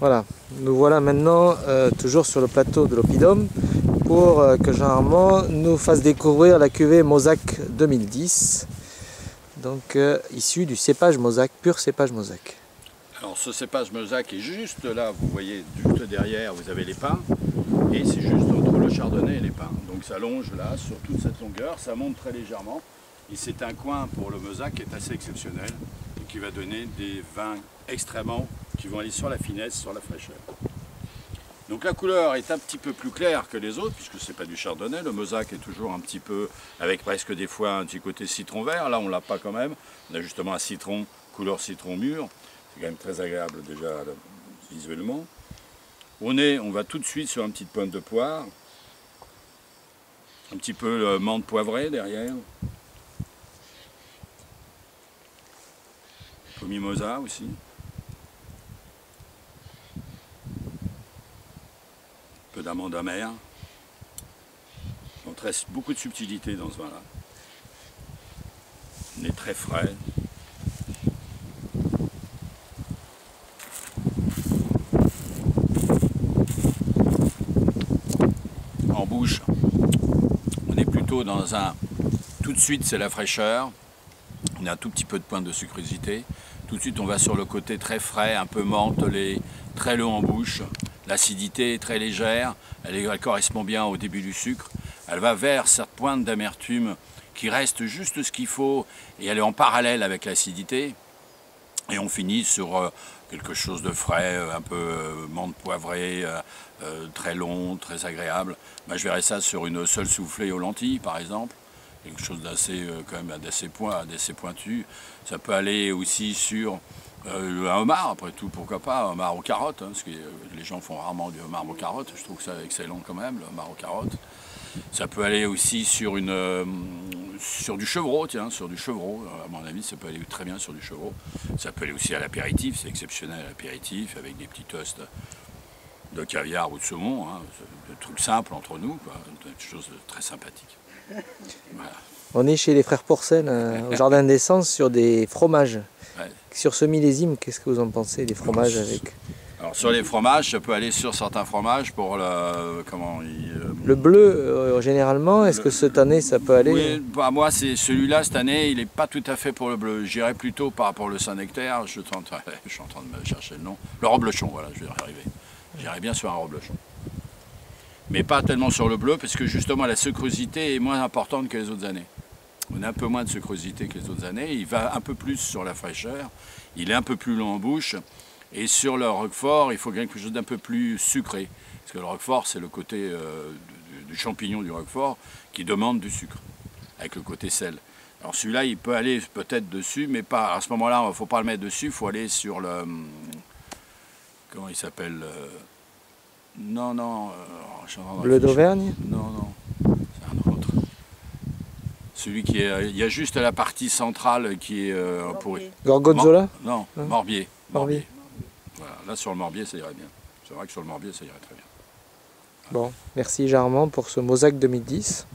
Voilà, nous voilà maintenant toujours sur le plateau de l'Oppidum pour que Jean-Armand nous fasse découvrir la cuvée Mauzac 2010, donc issue du cépage Mauzac, pur cépage Mauzac. Alors ce cépage Mauzac est juste là, vous voyez, juste derrière, vous avez les pins, et c'est juste entre le chardonnay et les pins. Donc ça longe là, sur toute cette longueur, ça monte très légèrement, et c'est un coin pour le Mauzac qui est assez exceptionnel, et qui va donner des vins extrêmement, qui vont aller sur la finesse, sur la fraîcheur. Donc la couleur est un petit peu plus claire que les autres, puisque c'est pas du chardonnay. Le Mauzac est toujours un petit peu, avec presque des fois un petit côté citron vert. Là on l'a pas quand même. On a justement un citron, couleur citron mûr. C'est quand même très agréable déjà visuellement. On va tout de suite sur une petite pointe de poire. Un petit peu menthe poivrée derrière. Mimosa aussi. Un peu d'amande amère. Donc reste beaucoup de subtilité dans ce vin-là. On est très frais. En bouche, on est plutôt dans un... Tout de suite, c'est la fraîcheur. On a un tout petit peu de pointe de sucrosité. Tout de suite, on va sur le côté très frais, un peu mentholé, très long en bouche. L'acidité est très légère, elle correspond bien au début du sucre. Elle va vers cette pointe d'amertume qui reste juste ce qu'il faut et elle est en parallèle avec l'acidité. Et on finit sur quelque chose de frais, un peu menthe poivrée, très long, très agréable. Je verrais ça sur une seule soufflée aux lentilles, par exemple. Quelque chose d'assez quand même d'assez pointu. Ça peut aller aussi sur un homard, après tout, pourquoi pas, un homard aux carottes, hein, parce que les gens font rarement du homard aux carottes, je trouve ça excellent quand même, le homard aux carottes. Ça peut aller aussi sur du chevreau, tiens, sur du chevreau, à mon avis, ça peut aller très bien sur du chevreau. Ça peut aller aussi à l'apéritif, c'est exceptionnel à l'apéritif, avec des petits toasts de caviar ou de saumon, hein, des trucs simples entre nous, quoi, quelque chose de très sympathique. Voilà. On est chez les frères Porcel, au Jardin des Sens, sur des fromages. Ouais. Sur ce millésime, qu'est-ce que vous en pensez, des fromages avec... Alors sur les fromages, ça peut aller sur certains fromages pour le bleu, généralement, est-ce que cette année ça peut aller? Oui, bah, moi c'est celui-là cette année, il n'est pas tout à fait pour le bleu. J'irais plutôt par rapport au Saint-Nectaire, je suis en train de me chercher le nom. Le reblochon, voilà, je vais y arriver. J'irais bien sur un reblochon. Mais pas tellement sur le bleu, parce que justement la sucrosité est moins importante que les autres années. On a un peu moins de sucrosité que les autres années, il va un peu plus sur la fraîcheur, il est un peu plus long en bouche, et sur le roquefort, il faut quelque chose d'un peu plus sucré. Parce que le roquefort, c'est le côté du champignon du roquefort qui demande du sucre, avec le côté sel. Alors celui-là, il peut aller peut-être dessus, mais pas à ce moment-là, il ne faut pas le mettre dessus, il faut aller sur le... Comment il s'appelle Non, non... Bleu d'Auvergne? Non, non, c'est un autre. Celui qui est... Il y a juste la partie centrale qui est pourrie. Gorgonzola? Non, Morbier. Morbier. Voilà, là sur le Morbier, ça irait bien. C'est vrai que sur le Morbier, ça irait très bien. Bon, merci Jean-Armand pour ce Mauzac 2010.